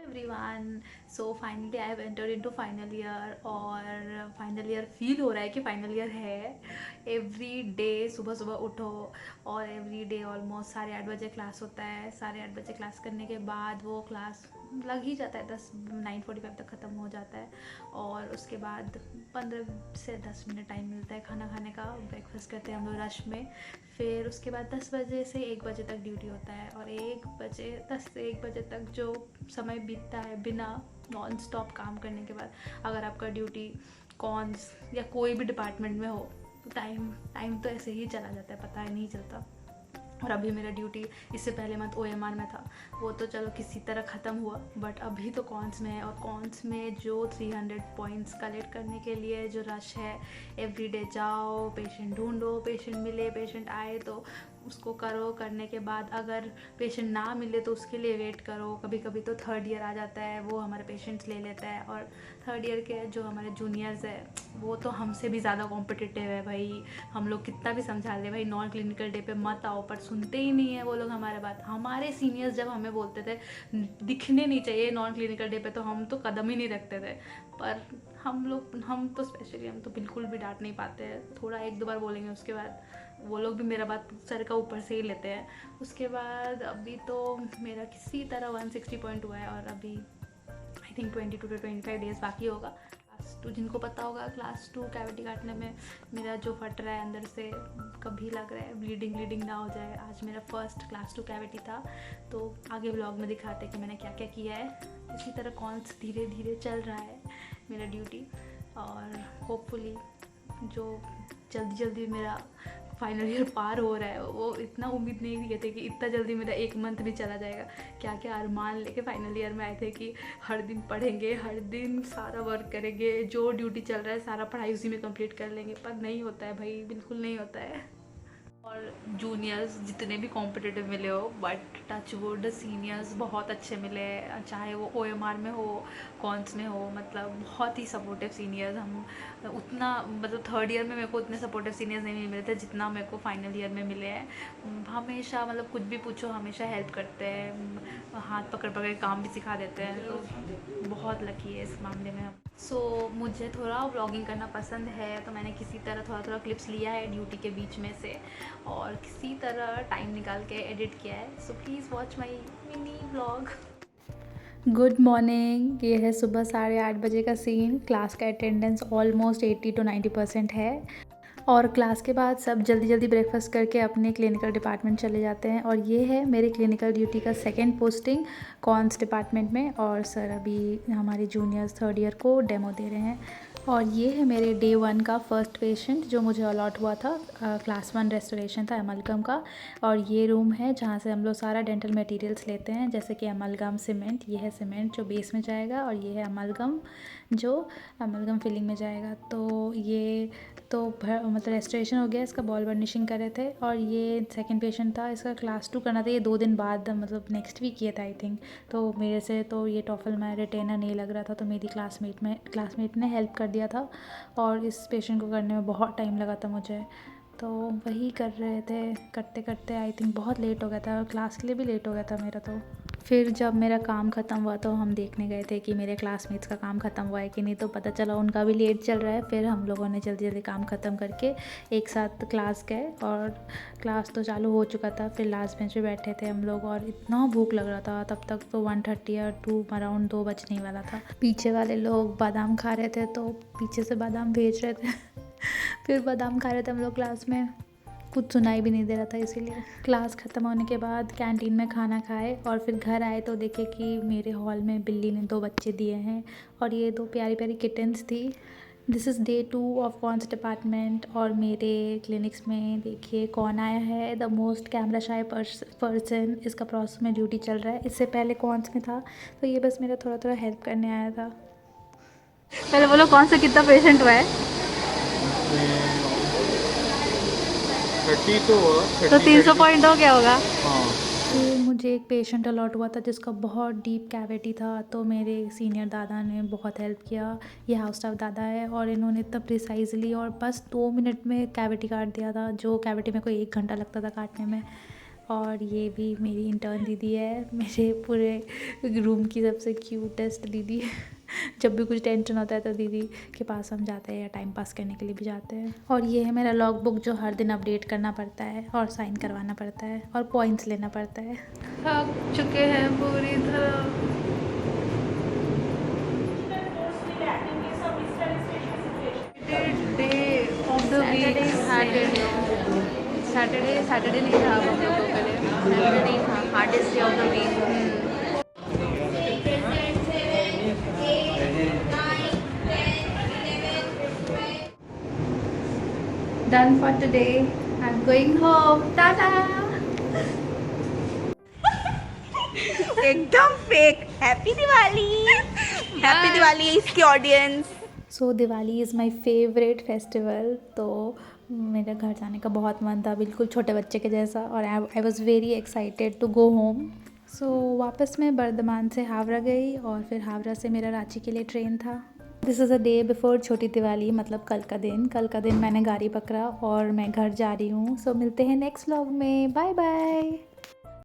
Everyone. So finally I have entered into final year और final year feel हो रहा है कि फाइनल ईयर है। एवरी डे सुबह सुबह उठो और एवरी डे ऑलमोस्ट 8:30 बजे क्लास होता है। 8:30 बजे क्लास करने के बाद वो क्लास लग ही जाता है 9:45 तक ख़त्म हो जाता है। और उसके बाद 15 से 10 मिनट टाइम मिलता है खाना खाने का। ब्रेकफास्ट करते हैं हम लोग रश में। फिर उसके बाद 10 बजे से 1 बजे तक ड्यूटी होता है और 10 से 1 बजे तक जो समय बीतता है बिना नॉन स्टॉप काम करने के बाद, अगर आपका ड्यूटी कॉन्स या कोई भी डिपार्टमेंट में हो तो टाइम टाइम तो ऐसे ही चला जाता है, पता ही नहीं चलता। और अभी मेरा ड्यूटी इससे पहले मंथ OMR में था, वो तो चलो किसी तरह ख़त्म हुआ, बट अभी तो कॉन्स में है। और कॉन्स में जो 300 पॉइंट्स कलेक्ट करने के लिए जो रश है, एवरीडे जाओ, पेशेंट ढूंढो, पेशेंट मिले, पेशेंट आए तो उसको करो, करने के बाद अगर पेशेंट ना मिले तो उसके लिए वेट करो। कभी कभी तो थर्ड ईयर आ जाता है, वो हमारे पेशेंट्स ले लेता है। और थर्ड ईयर के जो हमारे जूनियर्स है वो तो हमसे भी ज़्यादा कॉम्पिटिटिव है भाई। हम लोग कितना भी समझा रहे भाई नॉन क्लिनिकल डे पे मत आओ, पर सुनते ही नहीं है वो लोग हमारे बात। हमारे सीनियर्स जब हमें बोलते थे दिखने नहीं चाहिए नॉन क्लिनिकल डे पे, तो हम तो कदम ही नहीं रखते थे। पर हम तो स्पेशली हम तो बिल्कुल भी डांट नहीं पाते हैं। थोड़ा एक दो बार बोलेंगे, उसके बाद वो लोग भी मेरा बात सर का ऊपर से ही लेते हैं। उसके बाद अभी तो मेरा किसी तरह 160 पॉइंट हुआ है और अभी आई थिंक 22 to 25 डेज बाकी होगा। क्लास 2 जिनको पता होगा, क्लास 2 कैविटी काटने में मेरा जो फट रहा है अंदर से, कभी लग रहा है ब्लीडिंग ना हो जाए। आज मेरा फर्स्ट क्लास 2 कैविटी था, तो आगे व्लॉग में दिखाते कि मैंने क्या क्या किया है। इसी तरह कॉन्स धीरे धीरे चल रहा है मेरा ड्यूटी। और होपफुली जो जल्दी जल्दी मेरा फाइनल ईयर पार हो रहा है, वो इतना उम्मीद नहीं किए थे कि इतना जल्दी मेरा 1 मंथ भी चला जाएगा। क्या क्या अरमान लेके फाइनल ईयर में आए थे कि हर दिन पढ़ेंगे, हर दिन सारा वर्क करेंगे, जो ड्यूटी चल रहा है सारा पढ़ाई उसी में कंप्लीट कर लेंगे। पर नहीं होता है भाई, बिल्कुल नहीं होता है। और जूनियर्स जितने भी कॉम्पिटिटिव मिले हो, बट टच वुड सीनियर्स बहुत अच्छे मिले, चाहे वो OMR में हो, कॉन्स में हो, मतलब बहुत ही सपोर्टिव सीनियर्स। हम उतना मतलब थर्ड ईयर में मेरे को उतने सपोर्टिव सीनियर्स नहीं मिले थे जितना मेरे को फाइनल ईयर में मिले हैं। हमेशा मतलब कुछ भी पूछो हमेशा हेल्प करते हैं, हाथ पकड़ पकड़ के काम भी सिखा देते हैं, तो बहुत लकी है इस मामले में हम। मुझे थोड़ा व्लॉगिंग करना पसंद है, तो मैंने किसी तरह थोड़ा थोड़ा क्लिप्स लिया है ड्यूटी के बीच में से और किसी तरह टाइम निकाल के एडिट किया है। So please watch my mini vlog. Good morning. ये है सुबह 8:30 बजे का सीन। क्लास का अटेंडेंस ऑलमोस्ट 80 to 90% है और क्लास के बाद सब जल्दी जल्दी ब्रेकफास्ट करके अपने क्लिनिकल डिपार्टमेंट चले जाते हैं। और ये है मेरे क्लिनिकल ड्यूटी का सेकंड पोस्टिंग कॉन्स डिपार्टमेंट में। और सर अभी हमारे जूनियर्स थर्ड ईयर को डेमो दे रहे हैं। और ये है मेरे डे 1 का फर्स्ट पेशेंट जो मुझे अलॉट हुआ था। क्लास 1 रेस्टोरेशन था एमलगम का। और ये रूम है जहाँ से हम लोग सारा डेंटल मटेरियल्स लेते हैं, जैसे कि एमलगम सीमेंट, ये है सीमेंट जो बेस में जाएगा, और ये है एमलगम जो एमलगम फिलिंग में जाएगा। तो ये तो मतलब रेस्टोरेशन हो गया, इसका बॉल बर्निशिंग कर रहे थे। और ये सेकंड पेशेंट था, इसका क्लास 2 करना था। ये 2 दिन बाद मतलब नेक्स्ट वीक किया था आई थिंक। तो मेरे से तो ये टॉफल में रिटेनर नहीं लग रहा था, तो मेरी क्लासमेट ने हेल्प कर दिया था। और इस पेशेंट को करने में बहुत टाइम लगा था मुझे, तो वही कर रहे थे। करते करते आई थिंक बहुत लेट हो गया था, और क्लास के लिए भी लेट हो गया था मेरा। तो फिर जब मेरा काम ख़त्म हुआ तो हम देखने गए थे कि मेरे क्लासमेट्स का काम ख़त्म हुआ है कि नहीं, तो पता चला उनका भी लेट चल रहा है। फिर हम लोगों ने जल्दी जल्दी काम ख़त्म करके एक साथ क्लास गए, और क्लास तो चालू हो चुका था। फिर लास्ट बेंच पे बैठे थे हम लोग, और इतना भूख लग रहा था तब तक तो 1:30 या 2 अराउंड 2 बजने ही वाला था। पीछे वाले लोग बादाम खा रहे थे, तो पीछे से बादाम भेज रहे थे फिर बादाम खा रहे थे हम लोग क्लास में। कुछ सुनाई भी नहीं दे रहा था, इसीलिए क्लास ख़त्म होने के बाद कैंटीन में खाना खाए और फिर घर आए तो देखे कि मेरे हॉल में बिल्ली ने 2 बच्चे दिए हैं, और ये 2 प्यारी प्यारी किटन्स थी। This is day 2 of cons department. और मेरे क्लिनिक्स में देखिए कौन आया है, the most camera shy person. इसका प्रोसेस में ड्यूटी चल रहा है, इससे पहले कॉन्स में था, तो ये बस मेरा थोड़ा थोड़ा हेल्प करने आया था। पहले बोलो कौन सा कितना पेशेंट हुआ है? 30 तो हुआ, तो 30 300 32। पॉइंट हो गया होगा। हाँ। फिर मुझे एक पेशेंट अलॉट हुआ था जिसका बहुत डीप कैविटी था, तो मेरे सीनियर दादा ने बहुत हेल्प किया। ये हाउस स्टाफ दादा है, और इन्होंने इतना प्रिसाइजली और बस 2 मिनट में कैविटी काट दिया था, जो कैविटी में कोई 1 घंटा लगता था काटने में। और ये भी मेरी इंटर्न दीदी है, मेरे पूरे रूम की सबसे क्यूटेस्ट दीदी है। जब भी कुछ टेंशन होता है तो दीदी के पास हम जाते हैं या टाइम पास करने के लिए भी जाते हैं। और ये है मेरा लॉग बुक जो हर दिन अपडेट करना पड़ता है और साइन करवाना पड़ता है और पॉइंट्स लेना पड़ता है। थक चुके हैं पूरी तरह। Day of the week Saturday नहीं था हम लोगों के लिए। सैटरडे था hardest day of the week. Done for today. I'm going home. Tata. एकदम fake. Happy Diwali. Happy Diwali इसकी audience. So Diwali is my favourite festival. तो मेरे घर जाने का बहुत मन था, बिल्कुल छोटे बच्चे के जैसा, और I was very excited to go home. So वापस मैं बर्धमान से हावड़ा गई और फिर हावड़ा से मेरा रांची के लिए ट्रेन था। This is a day before छोटी दिवाली, मतलब कल का दिन मैंने गाड़ी पकड़ा और मैं घर जा रही हूँ। सो मिलते हैं नेक्स्ट व्लॉग में। Bye bye.